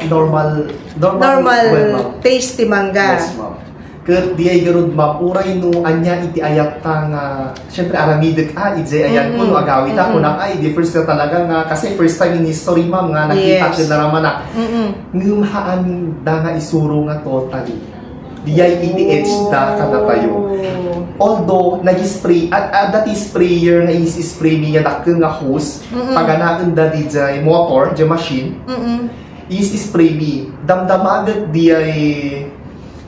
Normal Normal well, ma'am. tasty mangga. Yes, ma'am. Kat di ay garud ma'am, uray no anya iti ayat ta nga, syempre aramidek ije ayan ko no agawit ako na ay di first na talaga nga kasi first time in history ma'am nga nakita Yes. ko na raman na ngumhaan da nga isuro nga totally di ay iti edge da kada tayo. Although nag-spray at dati sprayer nga isi-spray niya dakkel nga hose paganaan da di jay motor jay machine isi-spray mi damdamagat di ay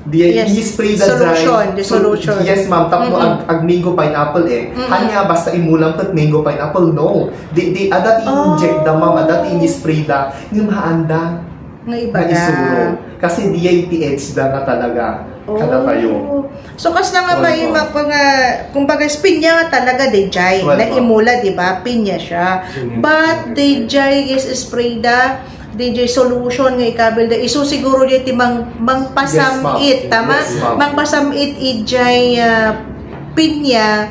Yes. i-spray da Solution, the solution. Yes, ma'am. Tapos ag mango pineapple hanya basta imulang kat mango pineapple, no. Di adat i-inject da, ma'am. Adat i-spray da. Yung maanda Nga iba na na. isuro. Kasi di ay TH da nga talaga. Kada tayo. So, kas na nga ba yung kumbaga, pinya nga talaga, DJ. Well, na imula, di ba? Pinya siya. But, DJ is spray da, DJ solution nga ikabil da. Iso siguro di iti mangpasamit, Yes, ma'am. tama? Yes, ma'am. Mangpasamit ijay pinya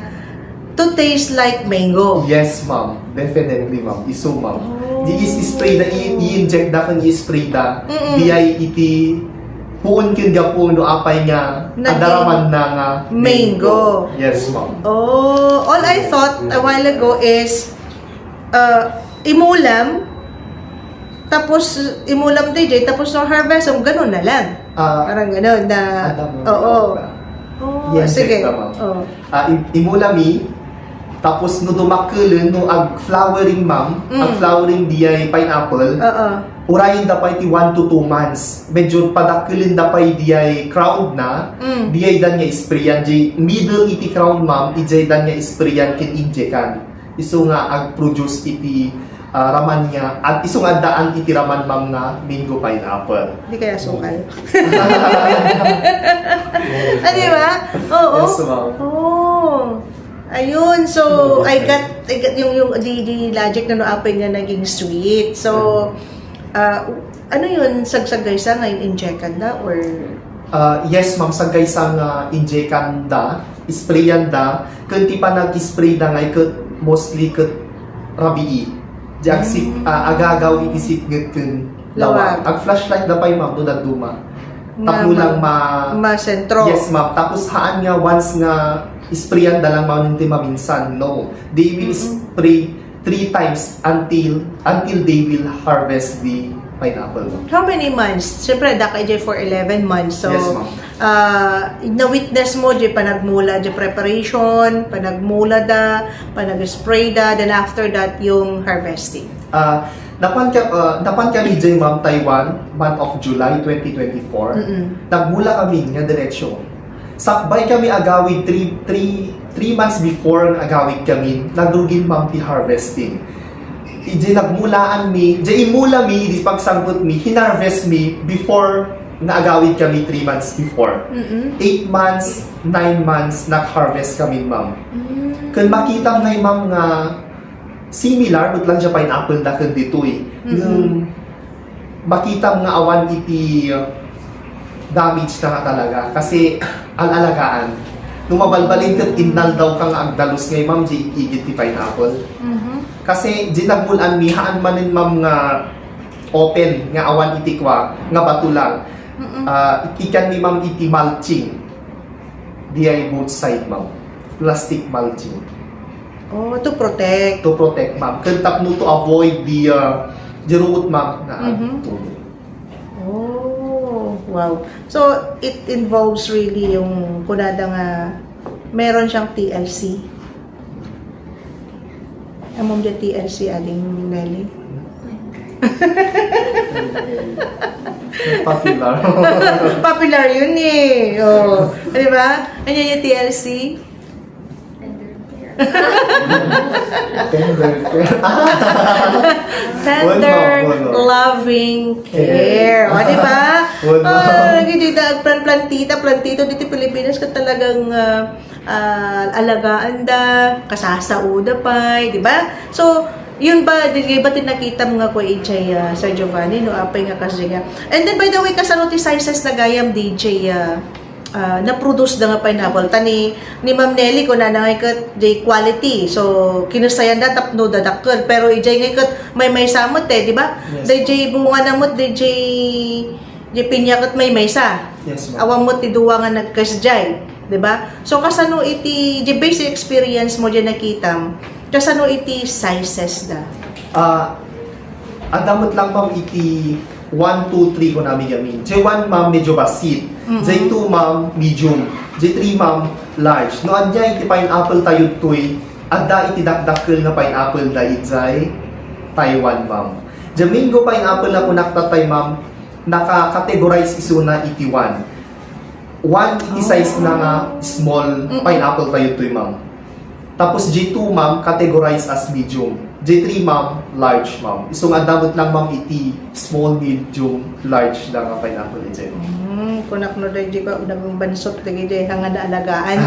to taste like mango. Yes, ma'am. Definitely, ma'am. Iso, ma'am. Di is-spray da, i-inject da kan i-spray da. Di ay iti puun kin gapo no apay nga Naging adaraman na nga mango. Yes, ma'am. Oh, all I thought a while ago is imulam, tapos imulam DJ, tapos no harvest, ganun na lang. Parang ganun na, oo. Oh, Yes, sige. tama. Oh. Imulami, tapos no dumakulen no ag flowering ma'am, ag flowering di ay pineapple. Oo. Urayin da pa iti 1 to 2 months. Medyo padakulen da pa di ay crowd na. Di ay dan nga sprayan. Middle iti crowd ma'am, ijay dan nga sprayan kin injekan. Iso nga ag produce iti raman niya at iso nga daan iti raman ma'am nga mango pineapple. Hindi kaya sukal. Di ba? Oo. Yes, ma'am. Oh. Ayun, so I got yung the logic na no apay nga naging sweet. So ano yun, sagsagay sa ngayon injekan na or Yes, ma'am, sa guys ang injekan da, sprayan da, kunti pa nag-spray da ngay kat mostly kat rabii. Diyak agagaw itisip ngat kun lawag. Ag flashlight da pa'y ma'am, doon duma. Tapos lang masentro. Yes, ma'am. Tapos haan nga once nga sprayan da lang ma'am hindi maminsan. No. They will spray 3 times until they will harvest the pineapple. How many months? Siyempre, daka ijay for 11 months. So, Yes, ma'am. na-witness mo, di panagmula, di preparation, panagmula da, panag-spray da, then after that, yung harvesting. Napan kami dyan, ma'am, Taiwan, month of July 2024. Nagmula kami nga diretsyo. Sakbay kami agawid 3 months before ang agawid kami, nagrugin ma'am ti harvesting. Ije nagmulaan mi, ije imula mi, di pagsangkot mi, hinarvest mi before naagawid kami 3 months before. 8 months, 9 months, nag-harvest kami, ma'am. Kung makita nga ma'am nga similar, but lang siya pineapple na kung dito eh. Yung makita nga awan iti damage na nga talaga. Kasi alalagaan. Nung mabalbalin kat innal daw kang agdalos ngay ma'am, di igit ti pineapple. Kasi di nagmulan mi, haan manin ma'am nga open, nga awan itikwa, nga bato lang. Ikan ni ma'am iti mulching. Di ay both side ma'am. Plastic mulching. Oh, to protect. To protect ma'am. Kantap no to avoid the root ma'am na Oh, wow. So, it involves really yung kunada nga meron siyang TLC. Among the TLC, aling Nelly. Popular. Popular yun eh. Oh. Di ba? Ano yung TLC? Tender, Wala. loving care. O, di ba? Wala. Nagdidita, plantito dito Pilipinas ka talagang alagaan da, kasasauda pa, di ba? So, yun ba, di ba tinakita mo nga ko AJ Sir Giovanni, no? Apay nga kasi nga. And then, by the way, kasano ti sizes na gayam DJ na-produce da nga pineapple. Tani, ni Ma'am Nelly ko na nangay kat di quality. So, kinusayan na tapno dadakkel. Pero ijay ngay kat may samot eh, di ba? Yes. DJ bunga na mot, DJ pinya kat may sa. Yes, ma'am. Awang mo ti duwa nga nagkasjay. Di ba? So, kasano iti, di basic experience mo dyan nakitam, kasano iti sizes da? Ang damot lang ma'am iti 1, 2, 3 ko namin gamin. J1 ma'am medyo basit. J2 ma'am medium. J3 ma'am large. No adya iti pineapple tayo tuy. Adda iti dakdakkel nga pineapple da ijay Taiwan ma'am. Jamingo pineapple na kunaktatay ma'am naka-categorize iso na iti 1. 1 iti size na nga small pineapple tayo tuy ma'am. Tapos J2 ma'am categorize as medium. J3 ma'am, large ma'am. Isong adamot lang ma'am iti small, medium, large na nga pineapple iti. Kunak no dahil di ko naging bansot lagi dahil hanga na alagaan.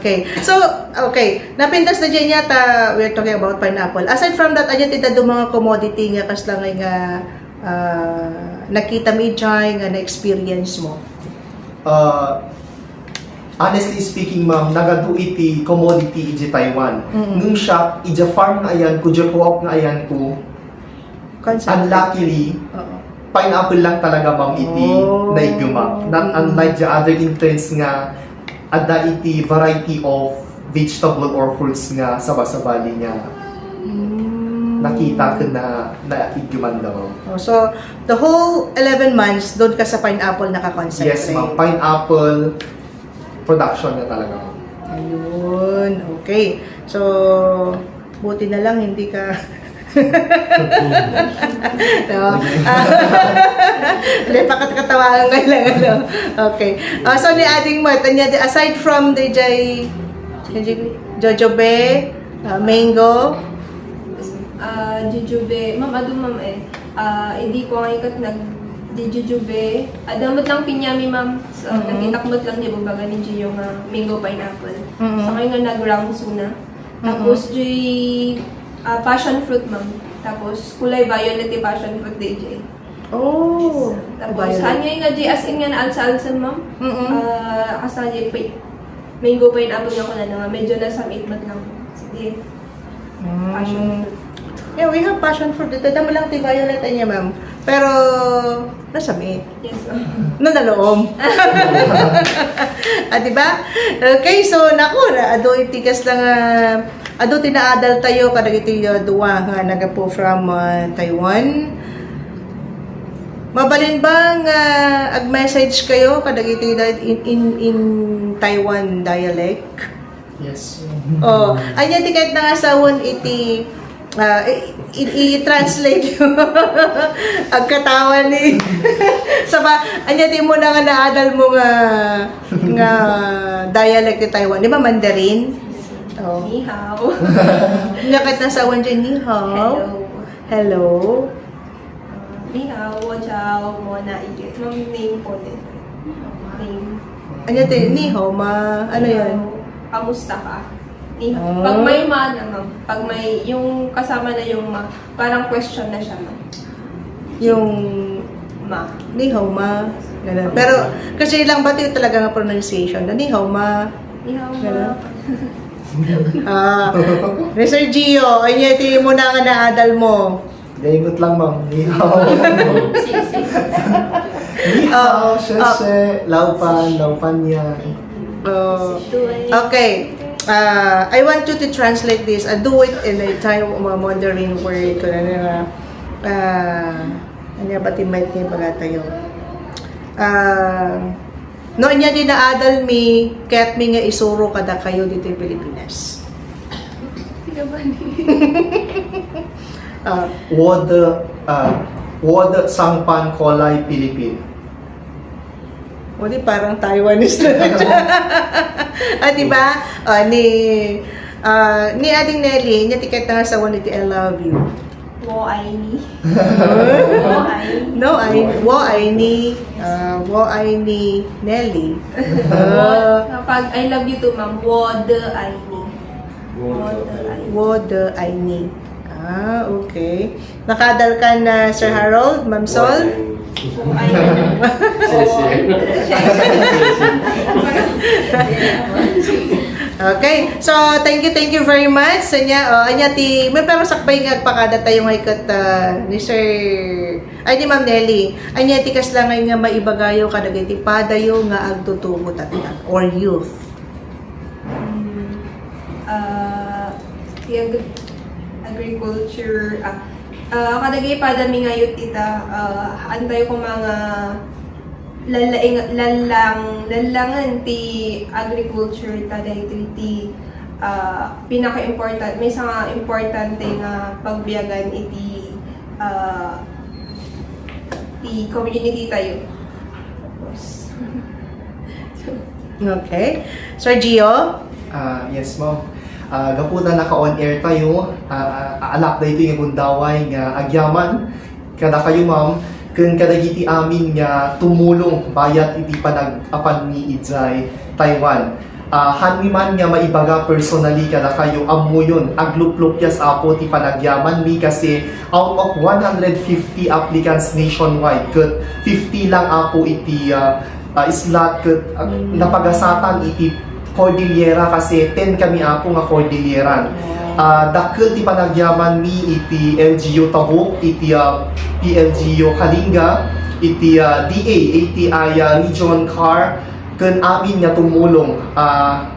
Okay. So, okay. Napintas na dyan yata, we're talking about pineapple. Aside from that, anyan tita do mga commodity nga kas lang nga nakita mi dyan, nga na-experience mo? Honestly speaking, ma'am, nagadu iti commodity iti Taiwan. Nung siya, iti farm nga ayan ko, iti co-op nga ayan ko, unluckily, pineapple lang talaga, ma'am, iti naiguma. Not unlike the other interns nga, ada iti variety of vegetable or fruits nga sabasabali niya. Nakita ko na naiguman daw. So, the whole 11 months, doon ka sa pineapple nakakonsentrate? Yes, ma'am. Pineapple production na talaga. Ayun, okay. So, buti na lang hindi ka no? Hindi, pakatawaan nga lang. Ano? Okay. So, ni ating Mart, aside from the Jojobe, Mango, Jujube, ma'am, ma'am hindi ko nga ikat Jujube. Adamot lang pinyami, ma'am. So, nakitakmot lang niya baga ni yung mango pineapple. So, ngayon nga nag-rounds na. Tapos, passion fruit, ma'am. Tapos, kulay violet yung passion fruit, DJ. oh, Tapos, hanya nga, as in nga na alsa-alsan, ma'am. Kasama mango pineapple nga ko na nga. Medyo nasa 8 month lang. Sige. Passion fruit. Yeah, we have passion fruit. Ito damo lang ti violet niya, ma'am. Pero, nasa may. Yes, ma'am. Nandaloom. Diba? Okay, so, naku, ado itikas lang, ado tinaadal tayo, kada iti duwa nga nagapo from Taiwan. Mabalin bang ag-message kayo kada iti in Taiwan dialect? Yes. Oh, anya ti kahit nangasawon iti i-translate yung ang katawan ni saba anya ti mo na nga naadal mo nga dialect ni Taiwan, di ba Mandarin? Oh. Ni hao. Nya kahit nasawan dyan, ni hao. Hello. Ni hao, ciao, mo na igit. Ma'am, name po din. Name. Anya ti ni hao ma ano yun? Kamusta ka? Ni hao. Oh. Pag may ma na, ma'am. Pag may, yung kasama na yung ma, parang question na siya, ma'am. Yung Ma. ni hao ma. Ganun. Pero kasi lang ba ito talaga nga pronunciation na ni hao ma. Ni hao, Ganun. ma. Sir Gio, anya ti mo na nga naadal mo. Gaingot lang, ma'am. Ni hao. Ni hao, sheshe, laupan yan. Okay. I want you to translate this. Do it in a Mandarin word. Ano ba timay niya baga tayo? No niya din naadal mi, kaya't mi nga isuro kada kayo dito sa Pilipinas. Wod Sangpan Kolay Philippine. O di parang Taiwanese na di ba? Ni Ading Nelly, niya tiket na sa one iti I love you. Wo ay ni. Wo ay ni Nelly. Kapag I love you too, ma'am, wo de ay ni. Wo de ay ni. Okay. Nakadal ka na, Sir Harold, Ma'am Sol? Wo ay ni. Okay. So, thank you very much. Anya may pero sakbay nga pakada tayo nga ikat ni Sir ni Ma'am Nelly. Anya ti kas lang nga maibagayo kadagiti padayo nga agtutubo tatita or youth. Agriculture kadagay padami nga yut ita antay ko mga lalangan ti agriculture taday ti pinaka-important may nga importante nga pagbiyagan iti ti community tayo. Okay. Sir Gio? Yes, ma'am. Gaputa naka-on air tayo. Alak na ito yung gundaway nga agyaman. Kada kayo, ma'am, kung kadagiti amin nga tumulong bayat iti panag-apan ni Idzay, Taiwan. Hanmi man nga maibaga personally kada kayo amo yun aglup-lup yas apo ti panagyaman mi kasi out of 150 applicants nationwide ket 50 lang apo iti slot ket napagasatan iti Cordillera kasi 10 kami apo nga Cordilleran. Dakkel ti panagyaman mi iti LGU Tabuk, iti PLGU Kalinga, iti DA, ATI Region CAR, ken amin nga tumulong.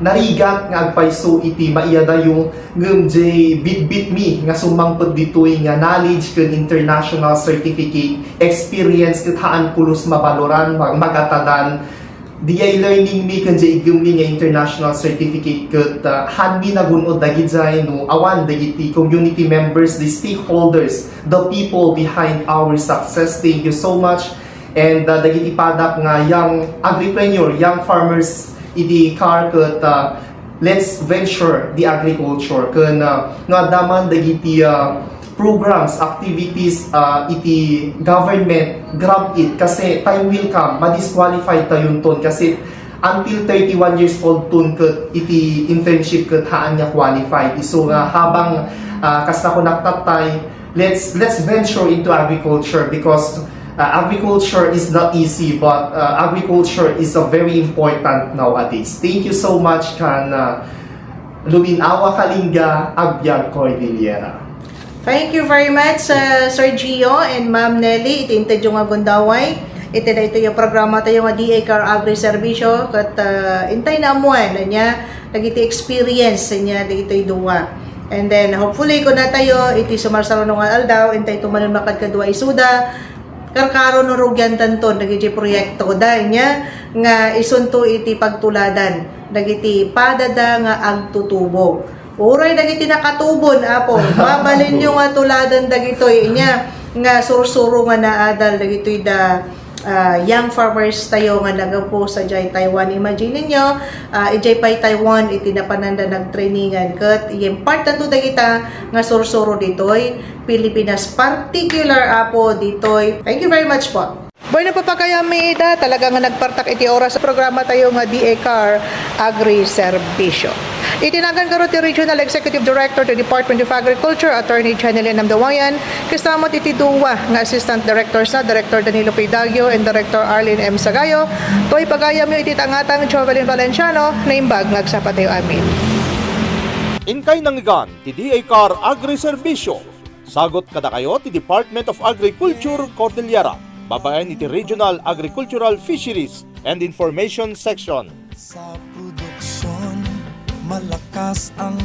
Narigat nga agpayso iti maiyada yung ngumjay bit mi nga sumangpod ditoy nga knowledge ken international certificate, experience ket haan pulos mabaloran, magatadan, DI learning mi kan jay igumni nga international certificate ket hanmi nagunod dagiti no awan dagiti community members, the stakeholders, the people behind our success. Thank you so much. And dagiti padak nga young agripreneur, young farmers iti CAR ket let's venture the agriculture ken nga daman dagiti programs, activities iti government grab it kasi time will come ma-disqualify tayon ton kasi until 31 years old ton ket iti internship ket haan nya qualified. So habang kasta ko naktatay, let's venture into agriculture because agriculture is not easy but agriculture is a very important nowadays. Thank you so much kan Luminawa Kalinga, Abyag Cordillera. Thank you very much, Sir Gio and Ma'am Nelly. Itintad yung nga gundaway. Ito na ito yung programa tayo nga DA CAR Agri Servicio. Kat intay na amuan na niya. Nagiti experience niya. Dito yung duwa. And then, hopefully, kung na tayo, iti sumarsaro nung aldaw, intay tumanon makad kadwa isuda. Karkaro no rugyan tanton. Nagiti proyekto dahil niya nga isunto iti pagtuladan. Nagiti padada nga agtutubo. Uray dagiti nakatubon apo mabalin yung nga tuladan dagitoy inya nga sursuro nga naadal dagitoy da young farmers tayo nga nagapo sa Jai Taiwan. Imagine niyo ijay pay Taiwan iti napananda nagtrainingan ket important to dagita nga sursuro ditoy Pilipinas particular apo ditoy. Thank you very much po. Boy na papakayami ida talaga nga nagpartak iti oras sa programa tayo nga DA CAR Agri Servicio. Itinagan karo ti Regional Executive Director to Department of Agriculture, Attorney Janeline Namdawayan, kasama iti duwa nga Assistant Directors na Director Danilo Pidagio and Director Arlene M. Sagayo. To'y pagayam yung ititangatang Jovelyn Valenciano na imbag nagsapatayo amin. Inkay nanggan ti DA CAR Agri Servicio. Sagot kada kayo ti Department of Agriculture, Cordillera. Babayan iti Regional Agricultural Fisheries and Information Section. Sa produksyon, malakas ang